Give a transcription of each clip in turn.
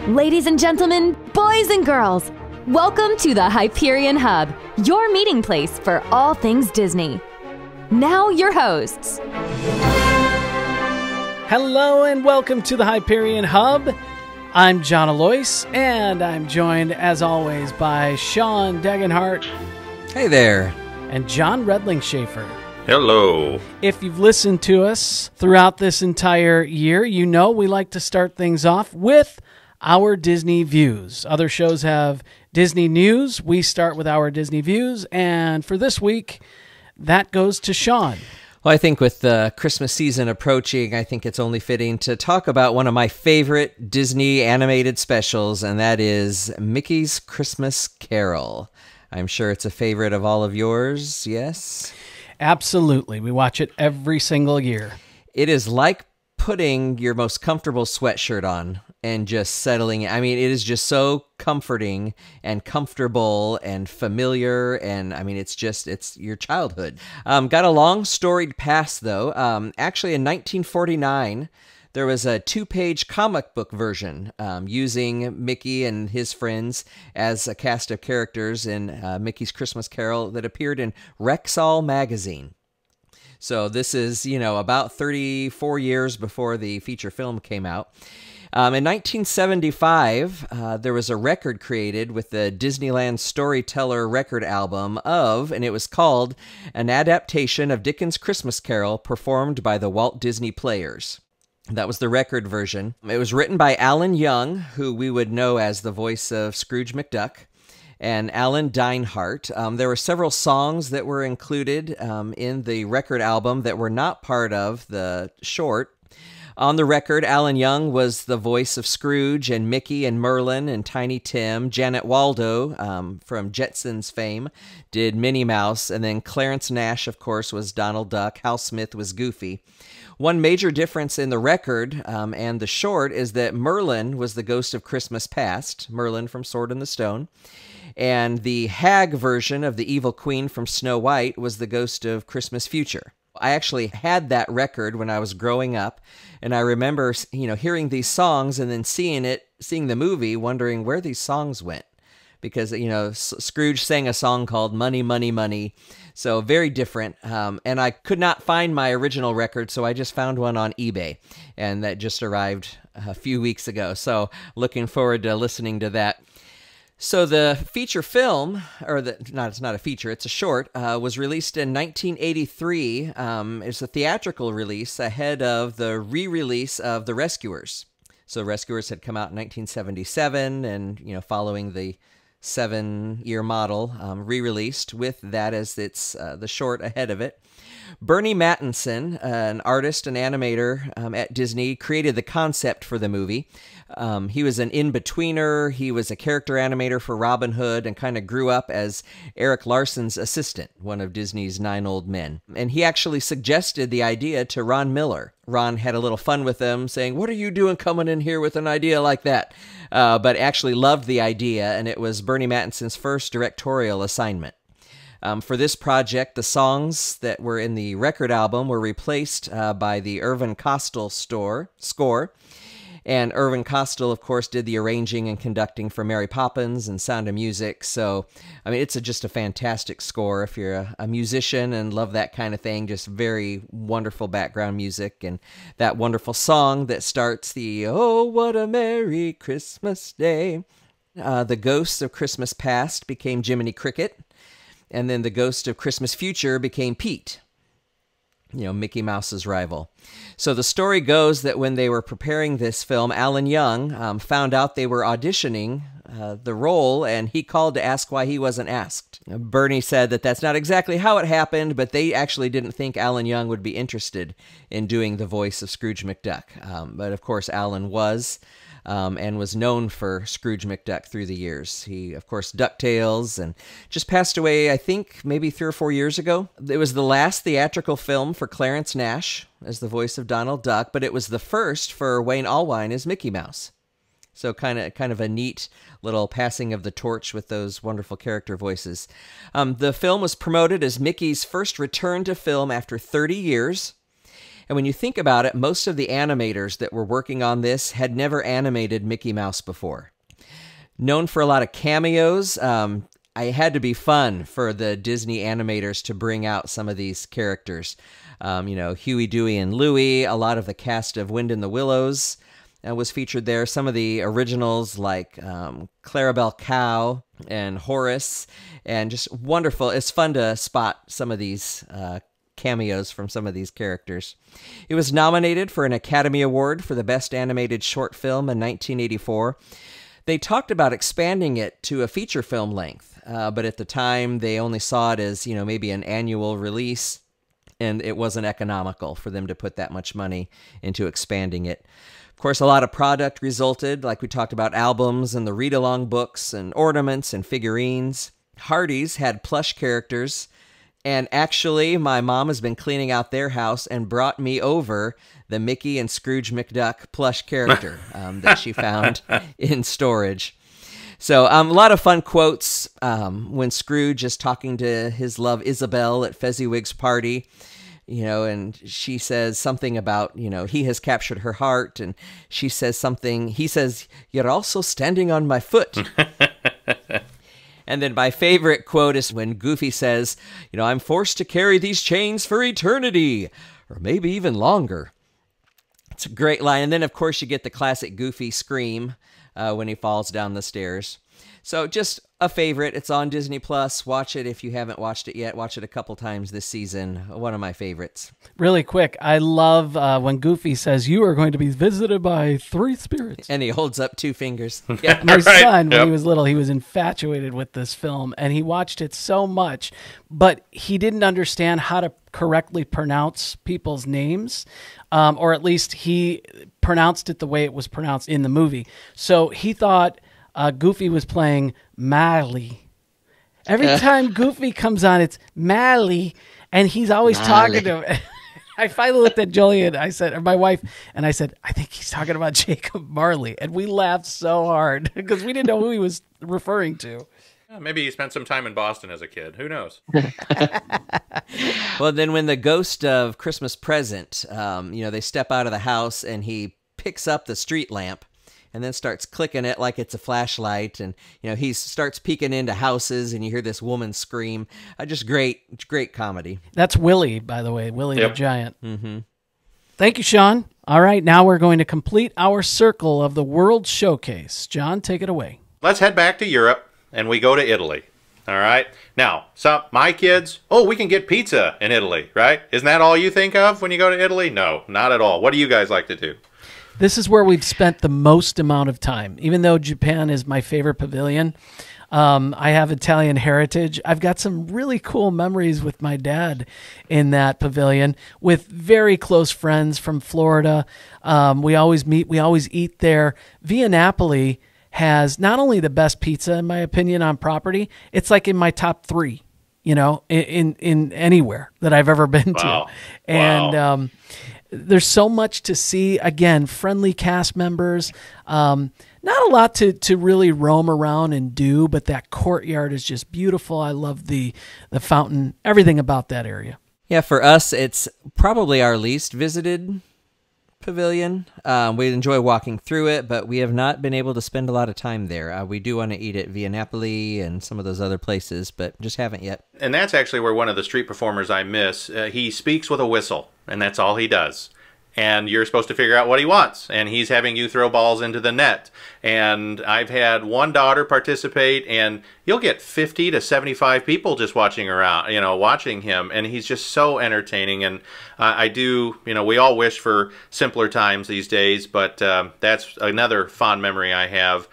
Ladies and gentlemen, boys and girls, welcome to the Hyperion Hub, your meeting place for all things Disney. Now your hosts. Hello and welcome to the Hyperion Hub. I'm John Alois, and I'm joined, as always, by Sean Degenhart. Hey there. And John Redling Schaefer. Hello. If you've listened to us throughout this entire year, you know we like to start things off with our Disney Views. Other shows have Disney News. We start with our Disney Views, and for this week, that goes to Sean. Well, I think with the Christmas season approaching, I think it's only fitting to talk about one of my favorite Disney animated specials, and that is Mickey's Christmas Carol. I'm sure it's a favorite of all of yours, yes? Absolutely. We watch it every single year. It is like putting your most comfortable sweatshirt on and just settling. I mean, it is just so comforting and comfortable and familiar. And I mean, it's your childhood. Got a long storied past, though. Actually, in 1949, there was a 2-page comic book version using Mickey and his friends as a cast of characters in Mickey's Christmas Carol that appeared in Rexall magazine. So this is, about 34 years before the feature film came out. In 1975, there was a record created with the Disneyland Storyteller record album and it was called An Adaptation of Dickens' Christmas Carol performed by the Walt Disney Players. That was the record version. It was written by Alan Young, who we would know as the voice of Scrooge McDuck, and Alan Dinehart. There were several songs that were included in the record album that were not part of the short. On the record, Alan Young was the voice of Scrooge and Mickey and Merlin and Tiny Tim. Janet Waldo, from Jetsons fame, did Minnie Mouse. And then Clarence Nash, of course, was Donald Duck. Hal Smith was Goofy. One major difference in the record and the short is that Merlin was the ghost of Christmas Past, Merlin from Sword in the Stone. And the hag version of the evil queen from Snow White was the ghost of Christmas Future. I actually had that record when I was growing up, and I remember, hearing these songs and then seeing the movie, wondering where these songs went. Because, Scrooge sang a song called Money, Money, Money. So very different. And I could not find my original record, so I just found one on eBay. And that just arrived a few weeks ago. So looking forward to listening to that. So the feature film, it's not a feature, it's a short, was released in 1983. It's a theatrical release ahead of the re-release of The Rescuers. So Rescuers had come out in 1977, and, following the 7-year model, re-released with that as its the short ahead of it. Bernie Mattinson, an artist and animator at Disney, created the concept for the movie. He was an in-betweener. He was a character animator for Robin Hood and kind of grew up as Eric Larson's assistant, one of Disney's 9 old men. And he actually suggested the idea to Ron Miller. Ron had a little fun with him, saying, "What are you doing coming in here with an idea like that?" But actually loved the idea, and it was Bernie Mattinson's first directorial assignment. For this project, the songs that were in the record album were replaced by the Irvin Kostal score. And Irvin Kostal, of course, did the arranging and conducting for Mary Poppins and Sound of Music. So, I mean, it's just a fantastic score. If you're a musician and love that kind of thing, just very wonderful background music. And that wonderful song that starts the "Oh, what a Merry Christmas Day." The ghost of Christmas Past became Jiminy Cricket. And then the ghost of Christmas Future became Pete, Mickey Mouse's rival. So the story goes that when they were preparing this film, Alan Young found out they were auditioning the role, and he called to ask why he wasn't asked. Bernie said that that's not exactly how it happened, but they actually didn't think Alan Young would be interested in doing the voice of Scrooge McDuck. But of course, Alan was. And was known for Scrooge McDuck through the years. He, of course, DuckTales, and just passed away, I think, maybe 3 or 4 years ago. It was the last theatrical film for Clarence Nash as the voice of Donald Duck, but it was the first for Wayne Allwine as Mickey Mouse. So kind of a neat little passing of the torch with those wonderful character voices. The film was promoted as Mickey's first return to film after 30 years. And when you think about it, most of the animators that were working on this had never animated Mickey Mouse before. Known for a lot of cameos, it had to be fun for the Disney animators to bring out some of these characters. Huey, Dewey, and Louie, a lot of the cast of Wind in the Willows was featured there. Some of the originals like Clarabelle Cow and Horace, and just wonderful. It's fun to spot some of these cameos from some of these characters. It was nominated for an Academy Award for the Best Animated Short Film in 1984. They talked about expanding it to a feature film length, but at the time they only saw it as, maybe an annual release, and it wasn't economical for them to put that much money into expanding it. Of course, a lot of product resulted, like we talked about, albums and the read-along books and ornaments and figurines. Hardee's had plush characters, and actually my mom has been cleaning out their house and brought me over the Mickey and Scrooge McDuck plush character that she found in storage. So a lot of fun quotes when Scrooge is talking to his love Isabel at Fezziwig's party, and she says something about, he has captured her heart, and she says something, he says, "You're also standing on my foot." And then my favorite quote is when Goofy says, "I'm forced to carry these chains for eternity, or maybe even longer." It's a great line. And then, of course, you get the classic Goofy scream when he falls down the stairs. So just a favorite. It's on Disney Plus. Watch it if you haven't watched it yet. Watch it a couple times this season. One of my favorites. Really quick, I love when Goofy says, "You are going to be visited by 3 spirits." And he holds up 2 fingers. Yeah. My son, when he was little, he was infatuated with this film, and he watched it so much, but he didn't understand how to correctly pronounce people's names, or at least he pronounced it the way it was pronounced in the movie. So he thought Goofy was playing Mally. Every time Goofy comes on, it's Mally, and he's always talking to him. I finally looked at Julian, or my wife, and I said, "I think he's talking about Jacob Marley." And we laughed so hard because we didn't know who he was referring to. Maybe he spent some time in Boston as a kid. Who knows? Well, then when the ghost of Christmas Present, they step out of the house and he picks up the street lamp and then starts clicking it like it's a flashlight. And, he starts peeking into houses and you hear this woman scream. Just great comedy. That's Willie, by the way, Willie the Giant. Mm-hmm. Thank you, Sean. All right, now we're going to complete our circle of the World Showcase. John, take it away. Let's head back to Europe. And we go to Italy. All right. Now, my kids, we can get pizza in Italy, right? Isn't that all you think of when you go to Italy? No, not at all. What do you guys like to do? This is where we've spent the most amount of time. Even though Japan is my favorite pavilion, I have Italian heritage. I've got some really cool memories with my dad in that pavilion with very close friends from Florida. We always meet. We always eat there. Via Napoli has not only the best pizza, in my opinion, on property, it's like in my top 3, in anywhere that I've ever been to. And there's so much to see. Again, friendly cast members. Not a lot to really roam around and do, but that courtyard is just beautiful. I love the fountain, everything about that area. Yeah, for us, it's probably our least visited pavilion. We enjoy walking through it, but we have not been able to spend a lot of time there. We do want to eat at Via Napoli and some of those other places, but just haven't yet. And that's actually where one of the street performers I miss, he speaks with a whistle, and that's all he does. And you're supposed to figure out what he wants, and he's having you throw balls into the net. And I've had one daughter participate, and you'll get 50 to 75 people just watching around, watching him, and he's just so entertaining. And we all wish for simpler times these days, but that's another fond memory I have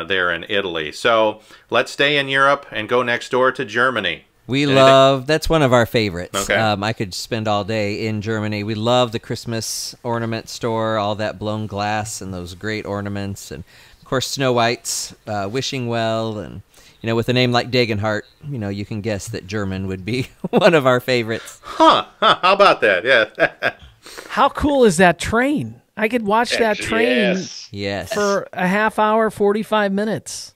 there in Italy. So let's stay in Europe and go next door to Germany. That's one of our favorites. Okay. I could spend all day in Germany. We love the Christmas ornament store, all that blown glass and those great ornaments. And, of course, Snow White's Wishing Well. And, with a name like Degenhardt, you can guess that German would be one of our favorites. Huh. How about that? Yeah. How cool is that train? I could watch that train Yes. for a half hour, 45 minutes.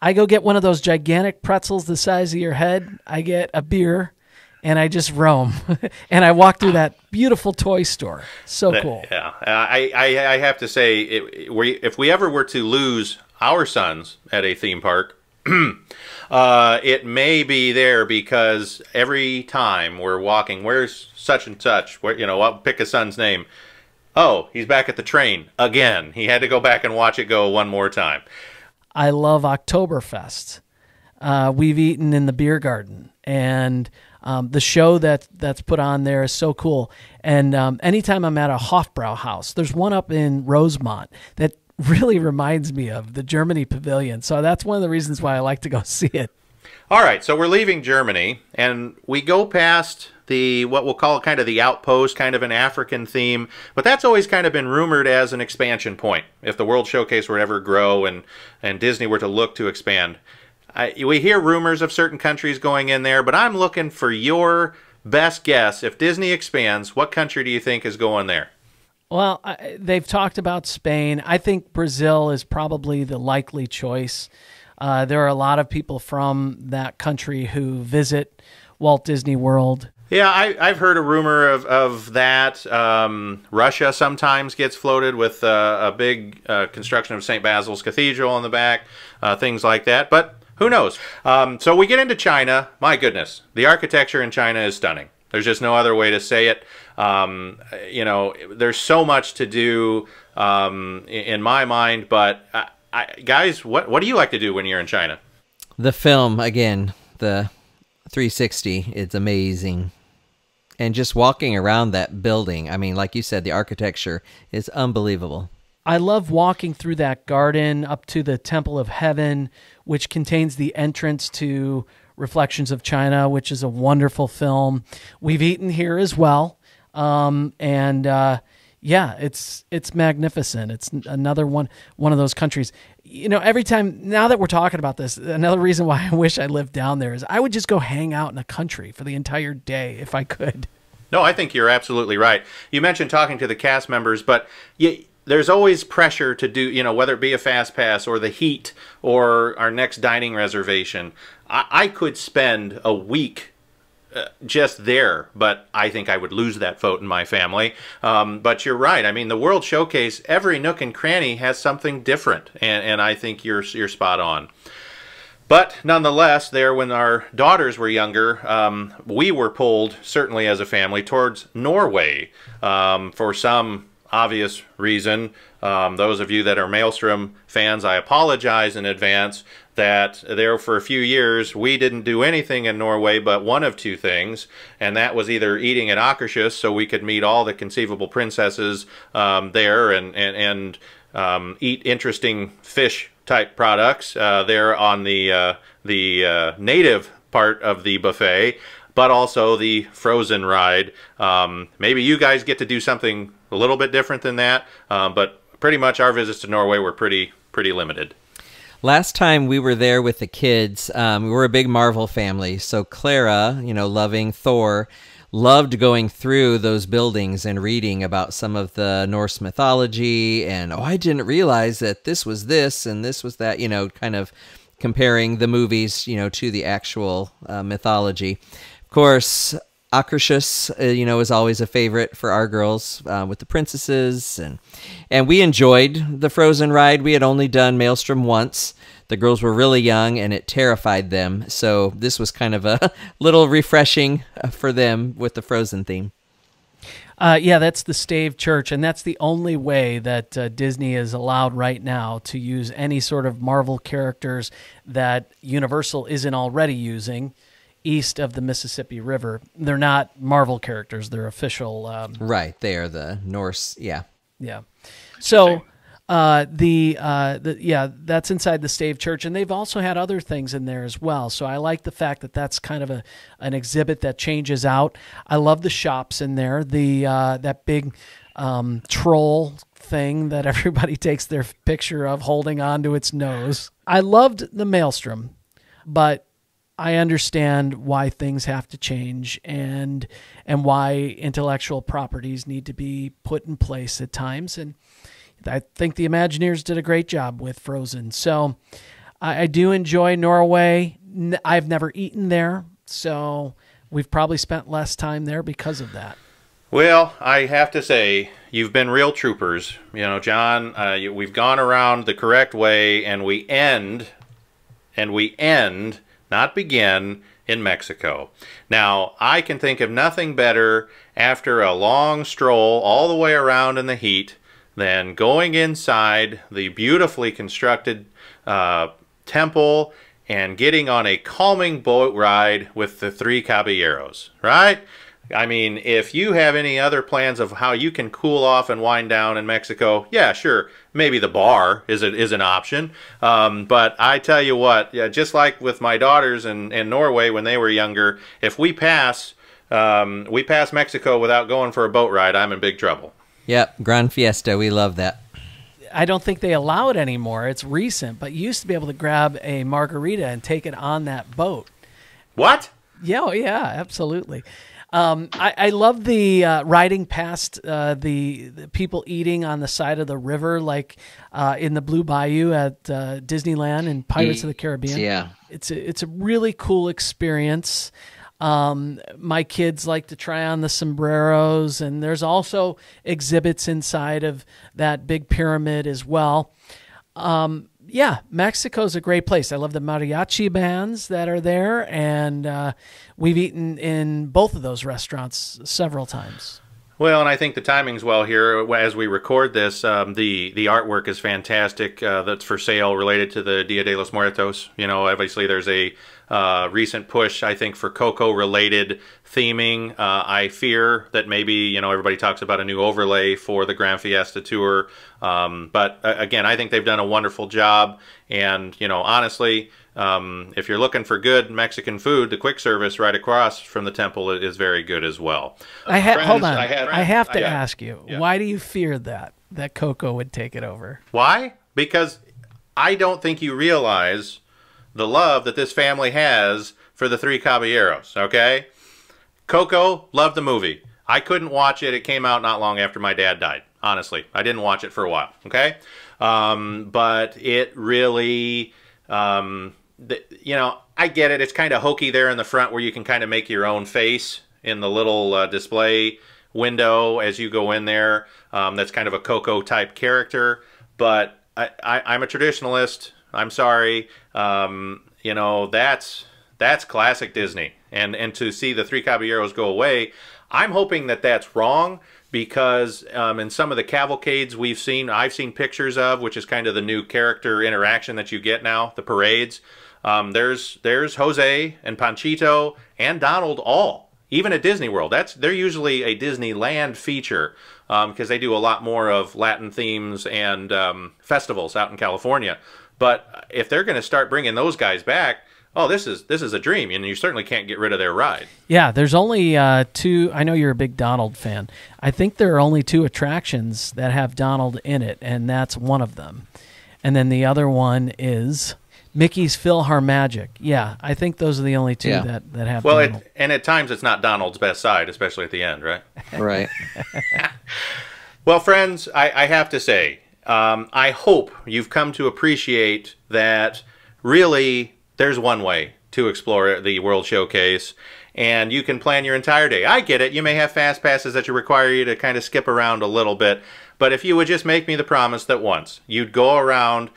I go get one of those gigantic pretzels the size of your head. I get a beer and I just roam. And I walk through that beautiful toy store. So cool. Yeah, I have to say, if we ever were to lose our sons at a theme park, it may be there, because every time we're walking, where's such and such? Where, I'll pick a son's name. Oh, he's back at the train again. He had to go back and watch it go one more time. I love Oktoberfest. We've eaten in the beer garden, and the show that's put on there is so cool. And anytime I'm at a Hofbrauhaus, there's one up in Rosemont that really reminds me of the Germany Pavilion. So that's one of the reasons why I like to go see it. All right, so we're leaving Germany, and we go past what we'll call kind of the outpost, kind of an African theme, but that's always kind of been rumored as an expansion point if the World Showcase were to ever grow and Disney were to look to expand. We hear rumors of certain countries going in there, but I'm looking for your best guess. If Disney expands, what country do you think is going there? Well, they've talked about Spain. I think Brazil is probably the likely choice. There are a lot of people from that country who visit Walt Disney World. Yeah, I've heard a rumor of that. Russia sometimes gets floated with a big construction of St. Basil's Cathedral in the back, things like that. But who knows? So we get into China. My goodness, the architecture in China is stunning. There's just no other way to say it. There's so much to do in my mind. But guys, what do you like to do when you're in China? The film, again, the 360, it's amazing. And just walking around that building, I mean, like you said, the architecture is unbelievable. I love walking through that garden up to the Temple of Heaven, which contains the entrance to Reflections of China, which is a wonderful film. We've eaten here as well. Yeah, it's magnificent. It's another one of those countries. Every time, now that we're talking about this, another reason why I wish I lived down there is I would just go hang out in a country for the entire day if I could. No, I think you're absolutely right. You mentioned talking to the cast members, but there's always pressure to do, whether it be a fast pass or the heat or our next dining reservation. I could spend a week just there, but I think I would lose that vote in my family. But you're right. I mean, the World Showcase, every nook and cranny has something different, and I think you're spot on. But nonetheless, when our daughters were younger, we were pulled, certainly as a family, towards Norway for some obvious reason. Those of you that are Maelstrom fans, I apologize in advance that there for a few years we didn't do anything in Norway but one of two things, and that was either eating at Akershus so we could meet all the conceivable princesses there and eat interesting fish type products there on the native part of the buffet, but also the frozen ride. Maybe you guys get to do something a little bit different than that, but pretty much our visits to Norway were pretty limited. Last time we were there with the kids, we were a big Marvel family. So Clara, loving Thor, loved going through those buildings and reading about some of the Norse mythology. And, I didn't realize that this was this and this was that, kind of comparing the movies, to the actual mythology. Of course, Akershus, is always a favorite for our girls with the princesses, and we enjoyed the Frozen ride. We had only done Maelstrom once. The girls were really young, and it terrified them. So this was kind of a little refreshing for them with the Frozen theme. Yeah, that's the Stave Church, and that's the only way that Disney is allowed right now to use any sort of Marvel characters that Universal isn't already using east of the Mississippi River. They're not Marvel characters. They're official. Right. They are the Norse. Yeah. Yeah. So that's inside the Stave Church, and they've also had other things in there as well. So I like the fact that that's kind of an exhibit that changes out. I love the shops in there. That big troll thing that everybody takes their picture of holding on to its nose. I loved the Maelstrom, but I understand why things have to change and why intellectual properties need to be put in place at times. And I think the Imagineers did a great job with Frozen. So I do enjoy Norway. I've never eaten there, so we've probably spent less time there because of that. Well, I have to say, you've been real troopers. You know, John, we've gone around the correct way, and we end, not begin, in Mexico. Now, I can think of nothing better after a long stroll all the way around in the heat than going inside the beautifully constructed temple and getting on a calming boat ride with the Three Caballeros, right? I mean, if you have any other plans of how you can cool off and wind down in Mexico, yeah, sure, maybe the bar is an option. But I tell you what, yeah, just like with my daughters in Norway when they were younger, if we pass Mexico without going for a boat ride, I'm in big trouble. Yep, Gran Fiesta, we love that. I don't think they allow it anymore. It's recent, but you used to be able to grab a margarita and take it on that boat. What? Yeah, oh, yeah, absolutely. I love the riding past the people eating on the side of the river, like in the Blue Bayou at Disneyland and Pirates of the Caribbean. Yeah, it's a really cool experience. My kids like to try on the sombreros, and there's also exhibits inside of that big pyramid as well. Yeah, Mexico's a great place. I love the mariachi bands that are there, and we've eaten in both of those restaurants several times. Well, and I think the timing's well here. As we record this, the artwork is fantastic. That's for sale related to the Dia de los Muertos. You know, obviously there's a recent push, I think, for Coco-related theming. I fear that maybe, you know, everybody talks about a new overlay for the Gran Fiesta Tour. But again, I think they've done a wonderful job. And, you know, honestly, if you're looking for good Mexican food, the quick service right across from the temple is very good as well. Hold on. I have to ask you, why do you fear that Coco would take it over? Why? Because I don't think you realize the love that this family has for the Three Caballeros, okay? Coco, loved the movie. I couldn't watch it. It came out not long after my dad died, honestly. I didn't watch it for a while, okay? But it really, you know, I get it. It's kind of hokey there in the front where you can kind of make your own face in the little display window as you go in there. That's kind of a Coco-type character. But I'm a traditionalist. I'm sorry. You know, that's classic Disney. And to see the Three Caballeros go away, I'm hoping that that's wrong, because in some of the cavalcades I've seen pictures of, which is kind of the new character interaction that you get now, the parades. There's Jose and Panchito and Donald all, even at Disney World. They're usually a Disneyland feature, because they do a lot more of Latin themes and festivals out in California. But if they're going to start bringing those guys back, oh, this is a dream, and you certainly can't get rid of their ride. Yeah, there's only two. I know you're a big Donald fan. I think there are only two attractions that have Donald in it, and that's one of them. And then the other one is Mickey's PhilharMagic. Yeah, I think those are the only two that have Donald. And at times it's not Donald's best side, especially at the end, right? Right. Well, friends, I have to say, I hope you've come to appreciate that really there's one way to explore the World Showcase, and you can plan your entire day. I get it. You may have fast passes that require you to kind of skip around a little bit, but if you would just make me the promise that once you'd go around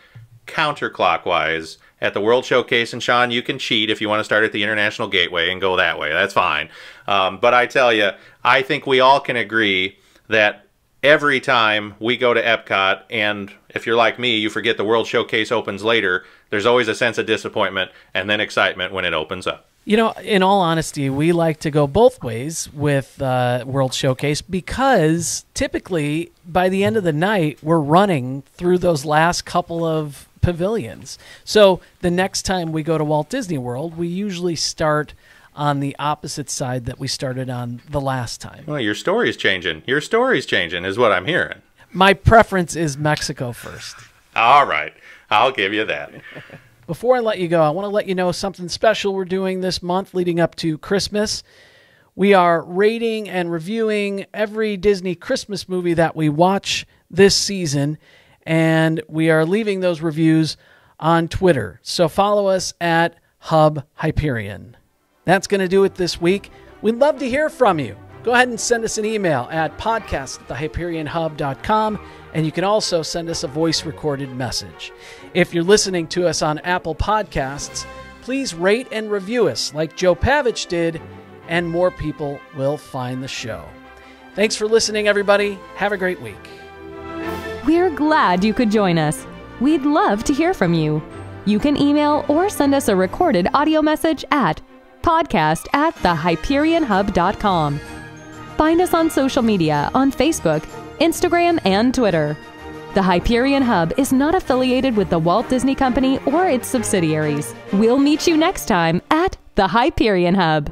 counterclockwise at the World Showcase, and Sean, you can cheat if you want to start at the International Gateway and go that way. That's fine. But I tell you, I think we all can agree that every time we go to Epcot, and if you're like me, you forget the World Showcase opens later, there's always a sense of disappointment and then excitement when it opens up. You know, in all honesty, we like to go both ways with World Showcase, because typically by the end of the night, we're running through those last couple of pavilions. So the next time we go to Walt Disney World, we usually start on the opposite side that we started on the last time. Well, your story's changing. Your story's changing is what I'm hearing. My preference is Mexico first. All right. I'll give you that. Before I let you go, I want to let you know something special we're doing this month leading up to Christmas. We are rating and reviewing every Disney Christmas movie that we watch this season, and we are leaving those reviews on Twitter. So follow us at Hub Hyperion. That's going to do it this week. We'd love to hear from you. Go ahead and send us an email at podcast@thehyperionhub.com, and you can also send us a voice-recorded message. If you're listening to us on Apple Podcasts, please rate and review us like Joe Pavich did, and more people will find the show. Thanks for listening, everybody. Have a great week. We're glad you could join us. We'd love to hear from you. You can email or send us a recorded audio message at podcast@thehyperionhub.com. Find us on social media on Facebook, Instagram, and Twitter. The Hyperion Hub is not affiliated with the Walt Disney Company or its subsidiaries. We'll meet you next time at the Hyperion Hub.